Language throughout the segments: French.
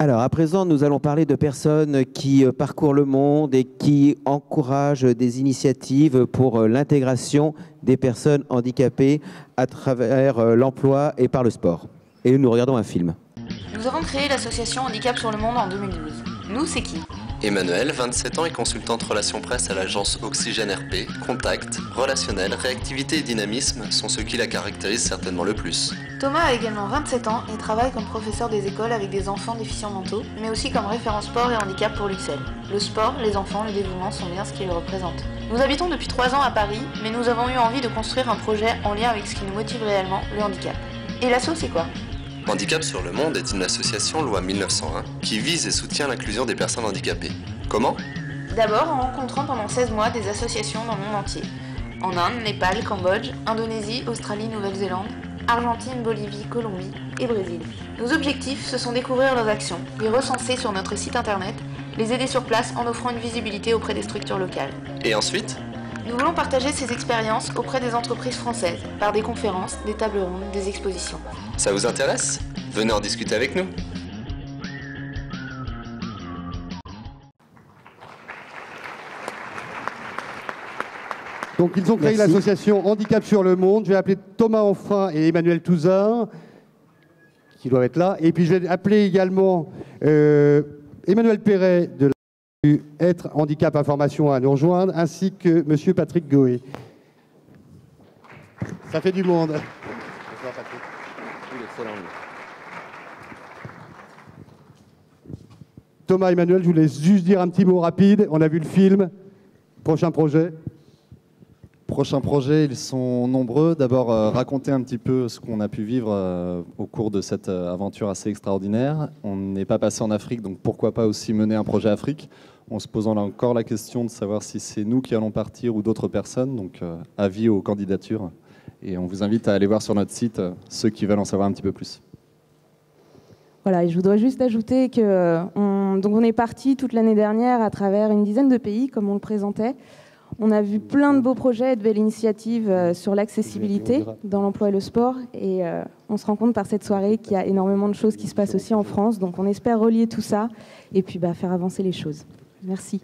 Alors, à présent, nous allons parler de personnes qui parcourent le monde et qui encouragent des initiatives pour l'intégration des personnes handicapées à travers l'emploi et par le sport. Et nous regardons un film. Nous avons créé l'association Handicap sur le Monde en 2012. Nous, c'est qui? Emmanuel, 27 ans et consultante relations presse à l'agence Oxygène RP. Contact, relationnel, réactivité et dynamisme sont ceux qui la caractérisent certainement le plus. Thomas a également 27 ans et travaille comme professeur des écoles avec des enfants déficients mentaux, mais aussi comme référent sport et handicap pour l'UXEL. Le sport, les enfants, le dévouement sont bien ce qui le représente. Nous habitons depuis 3 ans à Paris, mais nous avons eu envie de construire un projet en lien avec ce qui nous motive réellement, le handicap. Et l'asso, c'est quoi? Handicap sur le Monde est une association loi 1901 qui vise et soutient l'inclusion des personnes handicapées. Comment? D'abord en rencontrant pendant 16 mois des associations dans le monde entier. En Inde, Népal, Cambodge, Indonésie, Australie, Nouvelle-Zélande, Argentine, Bolivie, Colombie et Brésil. Nos objectifs, ce sont découvrir leurs actions, les recenser sur notre site internet, les aider sur place en offrant une visibilité auprès des structures locales. Et ensuite? Nous voulons partager ces expériences auprès des entreprises françaises, par des conférences, des tables rondes, des expositions. Ça vous intéresse? Venez en discuter avec nous. Donc ils ont créé l'association Handicap sur le Monde. Je vais appeler Thomas Enfin et Emmanuel Touzard, qui doivent être là. Et puis je vais appeler également Emmanuel Perret de la Être Handicap Information à nous rejoindre, ainsi que Monsieur Patrick Goé. Ça fait du monde. Bonsoir Patrick. Thomas, Emmanuel, je vous laisse juste dire un petit mot rapide. On a vu le film. Prochain projet? Prochains projets, ils sont nombreux. D'abord, raconter un petit peu ce qu'on a pu vivre au cours de cette aventure assez extraordinaire. On n'est pas passé en Afrique, donc pourquoi pas aussi mener un projet Afrique, en se posant là encore la question de savoir si c'est nous qui allons partir ou d'autres personnes. Donc, avis aux candidatures. Et on vous invite à aller voir sur notre site ceux qui veulent en savoir un petit peu plus. Voilà, et je voudrais juste ajouter qu'on est parti toute l'année dernière à travers une dizaine de pays, comme on le présentait. On a vu plein de beaux projets et de belles initiatives sur l'accessibilité dans l'emploi et le sport. Et on se rend compte par cette soirée qu'il y a énormément de choses qui se passent aussi en France. Donc on espère relier tout ça et puis faire avancer les choses. Merci.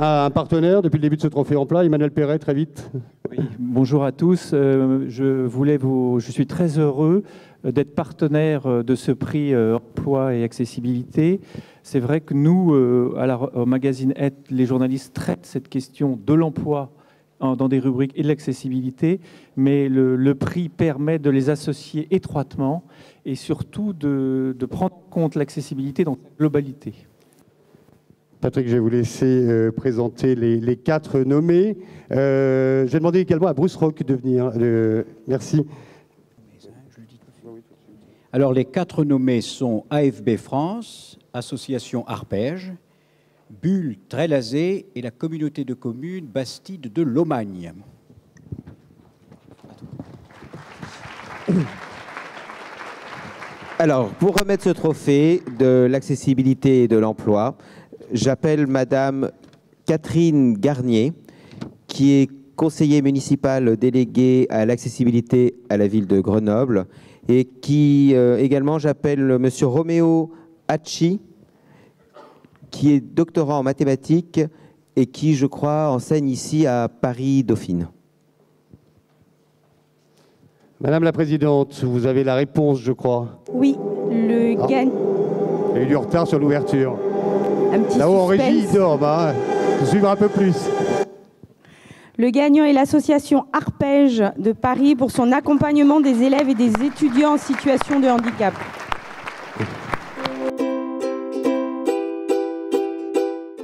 Un partenaire depuis le début de ce trophée emploi, Emmanuel Perret, très vite. Oui, bonjour à tous. Je suis très heureux d'être partenaire de ce prix emploi et accessibilité. C'est vrai que nous, au magazine Être, les journalistes traitent cette question de l'emploi dans des rubriques et de l'accessibilité, mais le prix permet de les associer étroitement et surtout de prendre en compte l'accessibilité dans sa globalité. Patrick, je vais vous laisser présenter les 4 nommés. Je vais demander également à Bruce Rock de venir. Merci. Alors, les 4 nommés sont AFB France, Association Arpège, Bulle Trélazé et la communauté de communes Bastide de Lomagne. Alors, pour remettre ce trophée de l'accessibilité et de l'emploi, j'appelle Madame Catherine Garnier, qui est conseillère municipale déléguée à l'accessibilité à la ville de Grenoble, et qui également j'appelle Monsieur Roméo Hachi, qui est doctorant en mathématiques et qui, je crois, enseigne ici à Paris-Dauphine. Madame la Présidente, vous avez la réponse, je crois. Oui, le gagne. Il y a eu du retard sur l'ouverture. Là-haut en régie, il dort. Suivre un peu plus. Le gagnant est l'association Arpège de Paris pour son accompagnement des élèves et des étudiants en situation de handicap.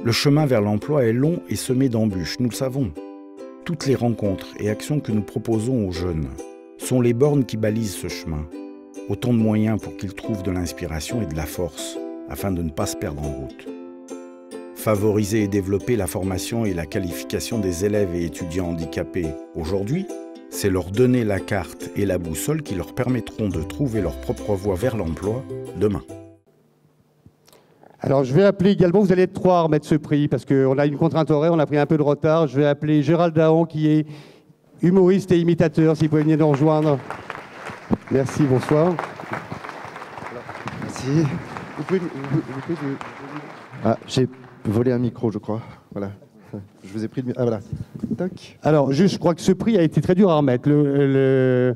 Le chemin vers l'emploi est long et semé d'embûches, nous le savons. Toutes les rencontres et actions que nous proposons aux jeunes sont les bornes qui balisent ce chemin. Autant de moyens pour qu'ils trouvent de l'inspiration et de la force, afin de ne pas se perdre en route. Favoriser et développer la formation et la qualification des élèves et étudiants handicapés aujourd'hui, c'est leur donner la carte et la boussole qui leur permettront de trouver leur propre voie vers l'emploi demain. Alors je vais appeler également, vous allez être 3 à remettre ce prix, parce qu'on a une contrainte horaire, on a pris un peu de retard. Je vais appeler Gérald Daon, qui est humoriste et imitateur, s'il pouvait venir nous rejoindre. Merci, bonsoir. Merci. Ah, j'ai volé un micro, je crois. Voilà. Je vous ai pris le... Ah, voilà. Tac. Alors, juste, je crois que ce prix a été très dur à remettre. Le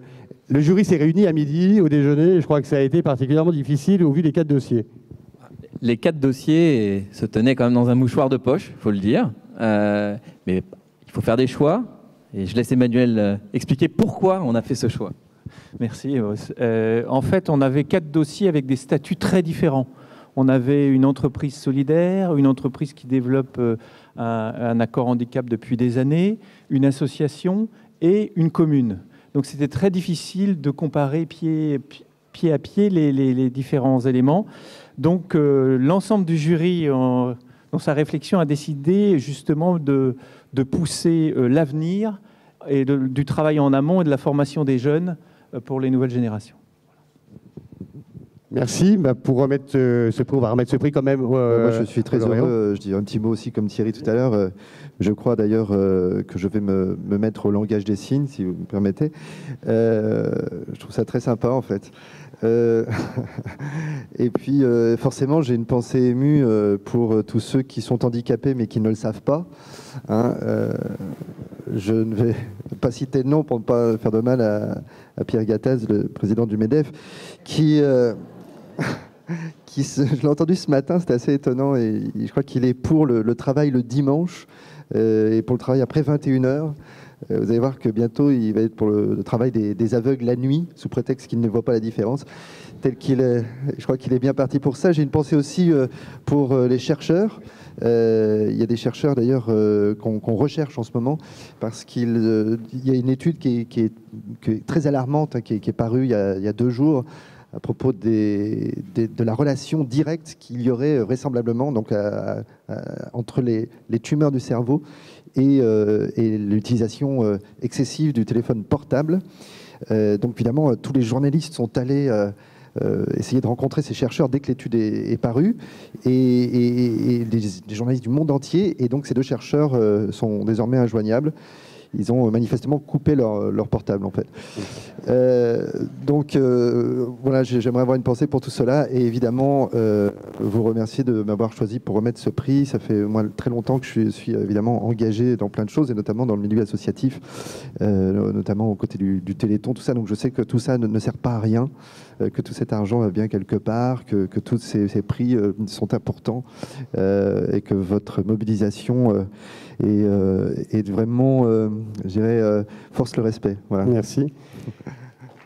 jury s'est réuni à midi au déjeuner, et je crois que ça a été particulièrement difficile au vu des 4 dossiers. Les 4 dossiers se tenaient quand même dans un mouchoir de poche, il faut le dire. Mais il faut faire des choix. Et je laisse Emmanuel expliquer pourquoi on a fait ce choix. Merci. En fait, on avait 4 dossiers avec des statuts très différents. On avait une entreprise solidaire, une entreprise qui développe un accord handicap depuis des années, une association et une commune. Donc c'était très difficile de comparer pied à pied les différents éléments. Donc l'ensemble du jury, dans sa réflexion, a décidé justement de pousser l'avenir et du travail en amont et de la formation des jeunes pour les nouvelles générations. Merci. Pour remettre ce prix, on va remettre ce prix quand même. Moi, je suis très heureux. Je dis un petit mot aussi, comme Thierry tout à l'heure. Je crois d'ailleurs que je vais me mettre au langage des signes, si vous me permettez. Je trouve ça très sympa, en fait. Et puis, forcément, j'ai une pensée émue pour tous ceux qui sont handicapés, mais qui ne le savent pas. Hein, je ne vais pas citer de nom pour ne pas faire de mal à Pierre Gattaz, le président du MEDEF, je l'ai entendu ce matin, c'était assez étonnant, et je crois qu'il est pour le travail le dimanche et pour le travail après 21h. Vous allez voir que bientôt, il va être pour le travail des aveugles la nuit, sous prétexte qu'il ne voit pas la différence. Tel qu'il est, je crois qu'il est bien parti pour ça. J'ai une pensée aussi pour les chercheurs. Il y a des chercheurs d'ailleurs qu'on recherche en ce moment, parce qu'il y a une étude qui est très alarmante, hein, qui est parue il y a 2 jours, à propos de la relation directe qu'il y aurait vraisemblablement donc, entre les tumeurs du cerveau et l'utilisation excessive du téléphone portable. Donc évidemment, tous les journalistes sont allés essayer de rencontrer ces chercheurs dès que l'étude est parue, et des journalistes du monde entier, et donc ces 2 chercheurs sont désormais injoignables. Ils ont manifestement coupé leur portable, en fait. Donc, voilà, j'aimerais avoir une pensée pour tout cela. Et évidemment, vous remercier de m'avoir choisi pour remettre ce prix. Ça fait, moi, très longtemps que je suis évidemment engagé dans plein de choses, et notamment dans le milieu associatif, notamment aux côtés du Téléthon, tout ça. Donc, je sais que tout ça ne sert pas à rien, que tout cet argent va bien quelque part, que tous ces prix sont importants, et que votre mobilisation est vraiment, je dirais, force le respect. Voilà. Merci.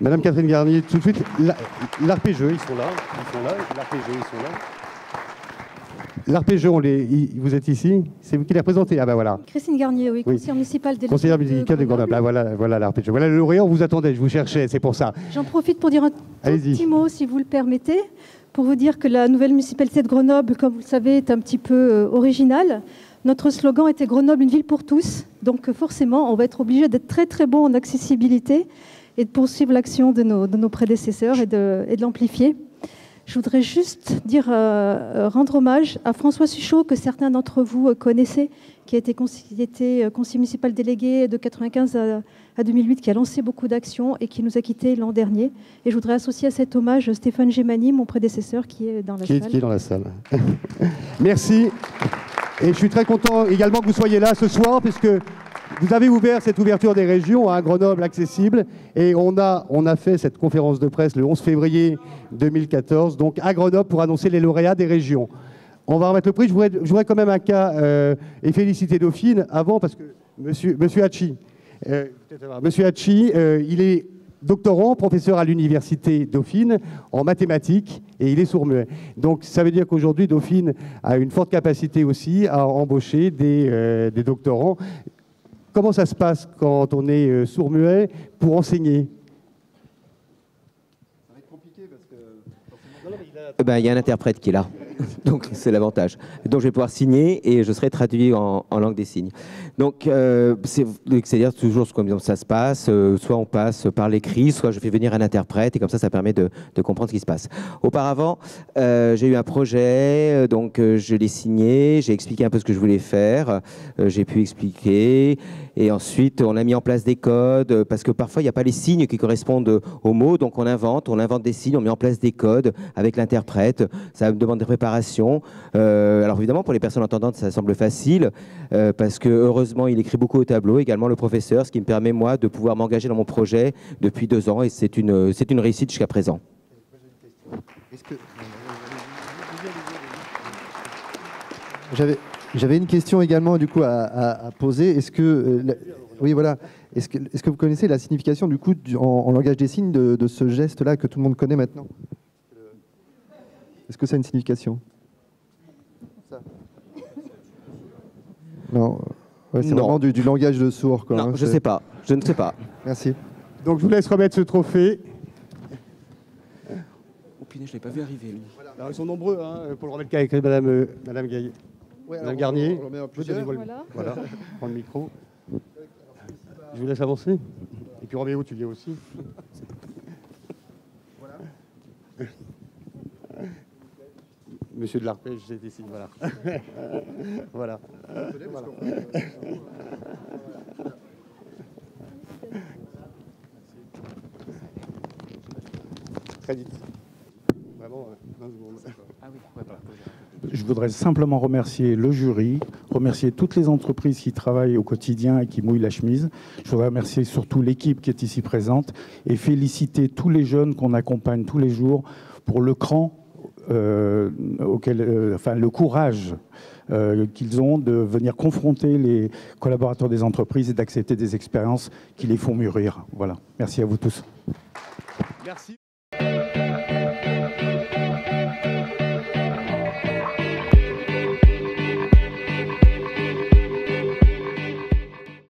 Madame Catherine Garnier, tout de suite, l'ARPGE, ils sont là. L'ARPGE, ils sont là. L'ARPGE, vous êtes ici, c'est vous qui les représentez. Ah ben voilà. Christine Garnier, oui, conseillère municipale de conseillère municipale de Grenoble. Ah, voilà l'ARPGE. Voilà le lauréat, on vous attendait, je vous cherchais, c'est pour ça. J'en profite pour dire un petit mot, si vous le permettez, pour vous dire que la nouvelle municipalité de Grenoble, comme vous le savez, est un petit peu originale. Notre slogan était Grenoble, une ville pour tous. Donc forcément, on va être obligé d'être très très bon en accessibilité et de poursuivre l'action de nos prédécesseurs et de l'amplifier. Je voudrais juste rendre hommage à François Suchot, que certains d'entre vous connaissez, qui a été conseiller municipal délégué de 1995 à 2008, qui a lancé beaucoup d'actions et qui nous a quittés l'an dernier. Et je voudrais associer à cet hommage Stéphane Gémani, mon prédécesseur, qui est dans la salle. Qui est dans la salle. Merci. Et je suis très content également que vous soyez là ce soir, puisque vous avez ouvert cette ouverture des régions à Grenoble accessible, et on a fait cette conférence de presse le 11 février 2014, donc à Grenoble, pour annoncer les lauréats des régions. On va remettre le prix. Je voudrais quand même un cas et féliciter Dauphine avant, parce que Monsieur Hachi, il est doctorant, professeur à l'université Dauphine en mathématiques, et il est sourd-muet. Donc ça veut dire qu'aujourd'hui, Dauphine a une forte capacité aussi à embaucher des doctorants. Comment ça se passe quand on est sourd-muet pour enseigner? Ça va être compliqué. Ben, il y a un interprète qui est là, donc c'est l'avantage. Donc je vais pouvoir signer et je serai traduit en langue des signes. Donc c'est-à-dire toujours comme ça se passe, soit on passe par l'écrit, soit je fais venir un interprète et comme ça permet de comprendre ce qui se passe. Auparavant, j'ai eu un projet, donc je l'ai signé, j'ai expliqué un peu ce que je voulais faire, j'ai pu expliquer et ensuite on a mis en place des codes parce que parfois il n'y a pas les signes qui correspondent aux mots, donc on invente des signes, on met en place des codes avec l'interprète, ça demande des préparations. Alors évidemment pour les personnes entendantes ça semble facile parce que heureusement il écrit beaucoup au tableau, également le professeur, ce qui me permet moi de pouvoir m'engager dans mon projet depuis 2 ans et c'est une réussite jusqu'à présent. J'avais une question également du coup à poser. Est-ce que oui voilà, est-ce que vous connaissez la signification du coup en langage des signes de ce geste-là que tout le monde connaît maintenant? Est-ce que ça a une signification? Non, ouais, c'est vraiment du langage de sourds. Quoi, non, hein, je sais pas, je ne sais pas. Merci. Donc je vous laisse remettre ce trophée. Oh punaise, je l'ai pas vu arriver lui. Voilà. Alors, ils sont nombreux hein, pour le remettre avec Madame Gaillet. Ouais, Madame Garnier. on remet en plusieurs. Voilà, prends le micro. Je vous laisse avancer. Et puis Roméo, tu viens aussi. Voilà. Monsieur de l'Arpège, c'est ici, voilà. Voilà. Très vite. Vraiment, 20 secondes. Ah oui, voilà. Je voudrais simplement remercier le jury, remercier toutes les entreprises qui travaillent au quotidien et qui mouillent la chemise. Je voudrais remercier surtout l'équipe qui est ici présente et féliciter tous les jeunes qu'on accompagne tous les jours pour le cran, le courage qu'ils ont de venir confronter les collaborateurs des entreprises et d'accepter des expériences qui les font mûrir. Voilà. Merci à vous tous. Merci.